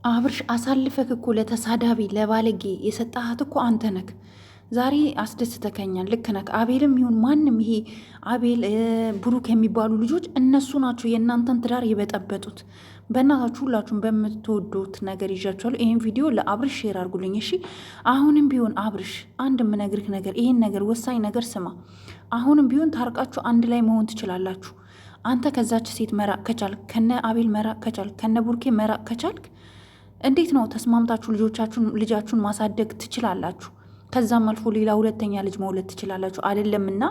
አብርሽ አሳልፈክ እኮ ለተሳዳቢ ለባለጌ የሰጣሃት እኮ አንተ ነክ። ዛሬ አስደስተከኛል። ልክ ነክ። አቤልም ይሁን ማንም ይሄ አቤል ብሩክ የሚባሉ ልጆች እነሱ ናቸው የእናንተን ትዳር የበጠበጡት። በእናታችሁ ሁላችሁም በምትወዱት ነገር ይዣችኋለሁ። ይህን ቪዲዮ ለአብርሽ ሼር አድርጉልኝ እሺ። አሁንም ቢሆን አብርሽ አንድ የምነግርህ ነገር፣ ይህን ነገር ወሳኝ ነገር ስማ። አሁንም ቢሆን ታርቃችሁ አንድ ላይ መሆን ትችላላችሁ። አንተ ከዛች ሴት መራቅ ከቻልክ፣ ከነ አቤል መራቅ ከቻልክ፣ ከነ ቡርኬ መራቅ ከቻልክ እንዴት ነው ተስማምታችሁ ልጃችሁን ማሳደግ ትችላላችሁ። ከዛም አልፎ ሌላ ሁለተኛ ልጅ መውለድ ትችላላችሁ። አይደለምና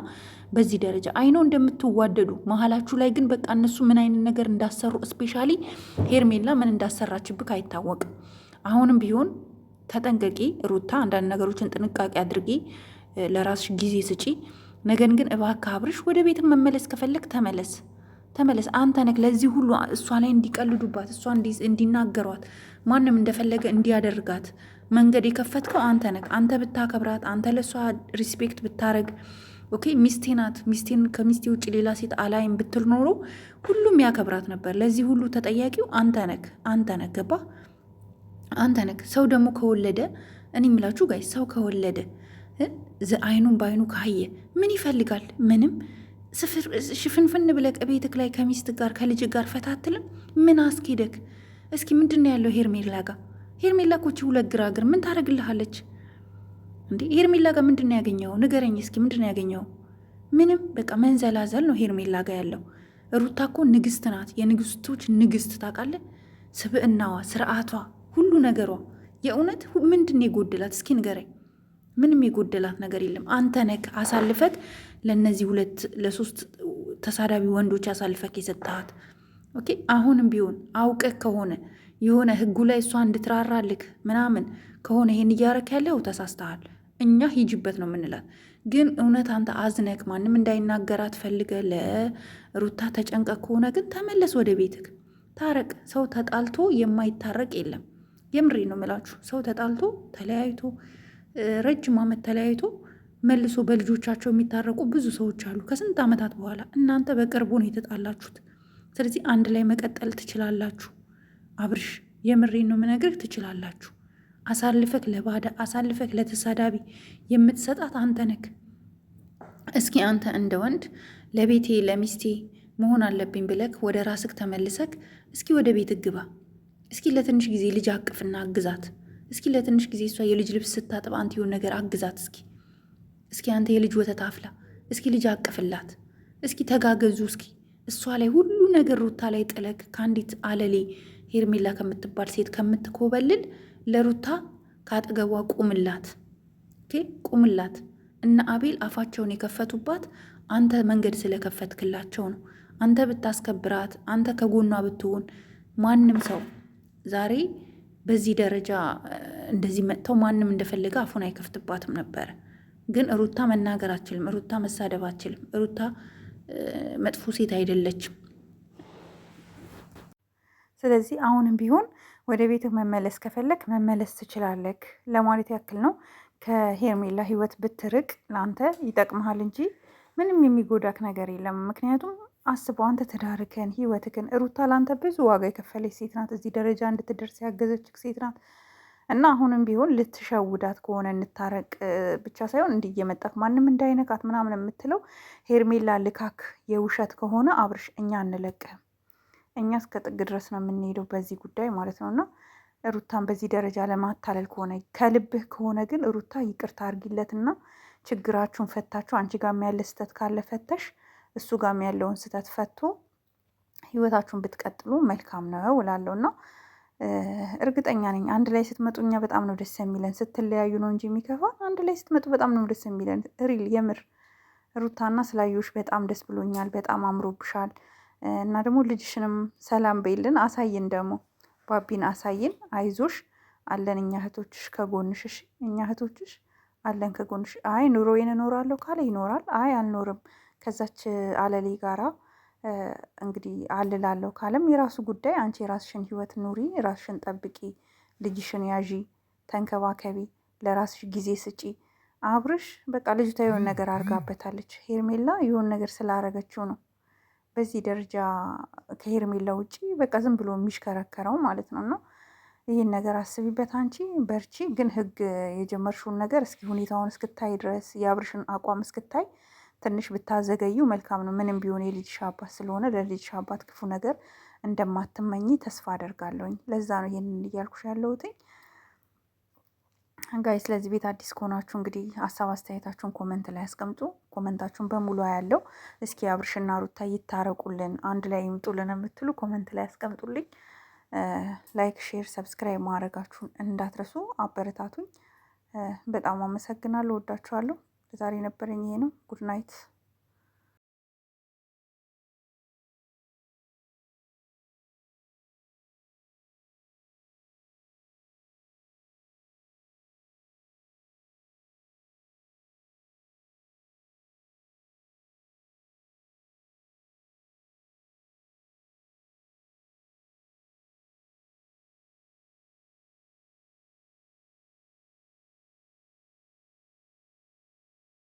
በዚህ ደረጃ አይኖ እንደምትዋደዱ መሀላችሁ ላይ ግን በቃ እነሱ ምን አይነት ነገር እንዳሰሩ እስፔሻሊ ሄርሜላ ምን እንዳሰራችብክ አይታወቅም። አሁንም ቢሆን ተጠንቀቂ ሩታ፣ አንዳንድ ነገሮችን ጥንቃቄ አድርጊ፣ ለራስሽ ጊዜ ስጪ። ነገር ግን እባክህ አብርሽ ወደ ቤት መመለስ ከፈለግ ተመለስ። አንተ ነህ ለዚህ ሁሉ እሷ ላይ እንዲቀልዱባት፣ እሷ እንዲናገሯት፣ ማንም እንደፈለገ እንዲያደርጋት መንገድ የከፈትከው አንተ ነህ። አንተ ብታከብራት፣ አንተ ለእሷ ሪስፔክት ብታረግ፣ ኦኬ ሚስቴ ናት፣ ሚስቴን ከሚስቴ ውጭ ሌላ ሴት አላይም ብትል ኖሮ ሁሉም ያከብራት ነበር። ለዚህ ሁሉ ተጠያቂው አንተ ነህ። ገባ? አንተ ነህ። ሰው ደግሞ ከወለደ እኔ የምላችሁ ጋይ ሰው ከወለደ አይኑን በአይኑ ካየ ምን ይፈልጋል? ምንም ሽፍንፍን ብለህ ቤትክ ላይ ከሚስት ጋር ከልጅ ጋር ፈታትልም። ምን አስኬደክ? እስኪ ምንድን ነው ያለው ሄርሜላ ጋር? ሄርሜላ ኮቺ ሁለት ግራግር ምን ታደርግልሃለች እንዴ? ሄርሜላ ጋር ምንድን ነው ያገኘው? ንገረኝ እስኪ ምንድን ነው ያገኘው? ምንም በቃ መንዘላዘል ነው ሄርሜላ ጋር ያለው። ሩታ እኮ ንግስት ናት፣ የንግስቶች ንግስት ታውቃለህ? ስብዕናዋ፣ ስርዓቷ፣ ሁሉ ነገሯ። የእውነት ምንድን ነው የጎደላት? እስኪ ንገረኝ። ምንም የጎደላት ነገር የለም። አንተ ነክ አሳልፈክ ለእነዚህ ለሶስት ተሳዳቢ ወንዶች አሳልፈክ የሰጠሃት። ኦኬ አሁንም ቢሆን አውቀህ ከሆነ የሆነ ህጉ ላይ እሷ እንድትራራልክ ምናምን ከሆነ ይሄን እያረክ ያለው ተሳስተሃል። እኛ ሂጅበት ነው የምንላት። ግን እውነት አንተ አዝነክ ማንም እንዳይናገራት ፈልገ ለሩታ ተጨንቀ ከሆነ ግን ተመለስ ወደ ቤትክ፣ ታረቅ። ሰው ተጣልቶ የማይታረቅ የለም። የምሬ ነው የምላችሁ። ሰው ተጣልቶ ተለያይቶ ረጅም ዓመት ተለያይቶ መልሶ በልጆቻቸው የሚታረቁ ብዙ ሰዎች አሉ ከስንት ዓመታት በኋላ። እናንተ በቅርቡ ነው የተጣላችሁት። ስለዚህ አንድ ላይ መቀጠል ትችላላችሁ። አብርሽ የምሬን ነው የምነግርህ፣ ትችላላችሁ። አሳልፈክ ለባዳ አሳልፈክ ለተሳዳቢ የምትሰጣት አንተ ነክ። እስኪ አንተ እንደ ወንድ ለቤቴ ለሚስቴ መሆን አለብኝ ብለክ ወደ ራስክ ተመልሰክ እስኪ ወደ ቤት ግባ። እስኪ ለትንሽ ጊዜ ልጅ አቅፍና አግዛት። እስኪ ለትንሽ ጊዜ እሷ የልጅ ልብስ ስታጥብ አንተ የሆነ ነገር አግዛት። እስኪ አንተ የልጅ ወተት አፍላ። እስኪ ልጅ አቅፍላት። እስኪ ተጋገዙ። እስኪ እሷ ላይ ሁሉ ነገር ሩታ ላይ ጥለቅ። ከአንዲት አለሌ ሄርሜላ ከምትባል ሴት ከምትኮበልል ለሩታ ከአጠገቧ ቁምላት፣ ቁምላት። እነ አቤል አፋቸውን የከፈቱባት አንተ መንገድ ስለከፈትክላቸው ነው። አንተ ብታስከብራት፣ አንተ ከጎኗ ብትሆን ማንም ሰው ዛሬ በዚህ ደረጃ እንደዚህ መጥተው ማንም እንደፈለገ አፉን አይከፍትባትም ነበረ። ግን ሩታ መናገር አችልም፣ ሩታ መሳደብ አችልም፣ ሩታ መጥፎ ሴት አይደለችም። ስለዚህ አሁንም ቢሆን ወደ ቤትህ መመለስ ከፈለክ መመለስ ትችላለክ ለማለት ያክል ነው። ከሄርሜላ ህይወት ብትርቅ ለአንተ ይጠቅመሃል እንጂ ምንም የሚጎዳክ ነገር የለም። ምክንያቱም አስበው፣ አንተ ትዳርክን ህይወትክን፣ ሩታ ለአንተ ብዙ ዋጋ የከፈለች ሴት ናት። እዚህ ደረጃ እንድትደርስ ያገዘችክ ሴት ናት። እና አሁንም ቢሆን ልትሸውዳት ከሆነ እንታረቅ ብቻ ሳይሆን እንዲህ እየመጣክ ማንም እንዳይነካት ምናምን የምትለው ሄርሜላ ልካክ የውሸት ከሆነ አብርሽ እኛ አንለቅህም። እኛ እስከ ጥግ ድረስ ነው የምንሄደው በዚህ ጉዳይ ማለት ነው። እና ሩታን በዚህ ደረጃ ለማታለል ከሆነ ከልብህ ከሆነ ግን ሩታ ይቅርታ አድርጊለትና ችግራችሁን ፈታችሁ፣ አንቺ ጋር ያለ ስህተት ካለ ፈተሽ እሱ ጋር ያለውን ስህተት ፈቶ ህይወታችሁን ብትቀጥሉ መልካም ነው እላለሁ። እና እርግጠኛ ነኝ አንድ ላይ ስትመጡ እኛ በጣም ነው ደስ የሚለን። ስትለያዩ ነው እንጂ የሚከፋን፣ አንድ ላይ ስትመጡ በጣም ነው ደስ የሚለን። ሪል የምር ሩታና ስላዩሽ በጣም ደስ ብሎኛል። በጣም አምሮብሻል። እና ደግሞ ልጅሽንም ሰላም በይልን፣ አሳይን፣ ደግሞ ባቢን አሳይን። አይዞሽ አለን እኛ እህቶችሽ ከጎንሽሽ፣ እኛ እህቶችሽ አለን ከጎንሽ። አይ ኑሮዬን እኖራለሁ ካለ ይኖራል። አይ አልኖርም ከዛች አለሌ ጋራ እንግዲህ አልላለሁ ካለም የራሱ ጉዳይ። አንቺ የራስሽን ህይወት ኑሪ፣ ራስሽን ጠብቂ፣ ልጅሽን ያዢ፣ ተንከባከቢ፣ ለራስሽ ጊዜ ስጪ። አብርሽ በቃ ልጅቷ የሆነ ነገር አድርጋበታለች። ሄርሜላ የሆነ ነገር ስላረገችው ነው በዚህ ደረጃ ከሄርሜላ ውጪ በቃ ዝም ብሎ የሚሽከረከረው ማለት ነው። እና ይህን ነገር አስቢበት። አንቺ በርቺ። ግን ህግ የጀመርሽውን ነገር እስኪ ሁኔታውን እስክታይ ድረስ የአብርሽን አቋም እስክታይ ትንሽ ብታዘገዩ መልካም ነው። ምንም ቢሆን የልጅሽ አባት ስለሆነ ለልጅሽ አባት ክፉ ነገር እንደማትመኝ ተስፋ አደርጋለሁኝ። ለዛ ነው ይሄንን እያልኩሽ ያለሁትኝ። ጋይ ስለዚህ ቤት አዲስ ከሆናችሁ እንግዲህ ሀሳብ አስተያየታችሁን ኮመንት ላይ አስቀምጡ። ኮመንታችሁን በሙሉ ያለው እስኪ አብርሽና ሩታ ይታረቁልን፣ አንድ ላይ ይምጡልን የምትሉ ኮመንት ላይ አስቀምጡልኝ። ላይክ፣ ሼር፣ ሰብስክራይብ ማድረጋችሁን እንዳትረሱ። አበረታቱኝ። በጣም አመሰግናለሁ። ወዳችኋለሁ። ዛሬ የነበረኝ ይሄ ነው። ጉድ ናይት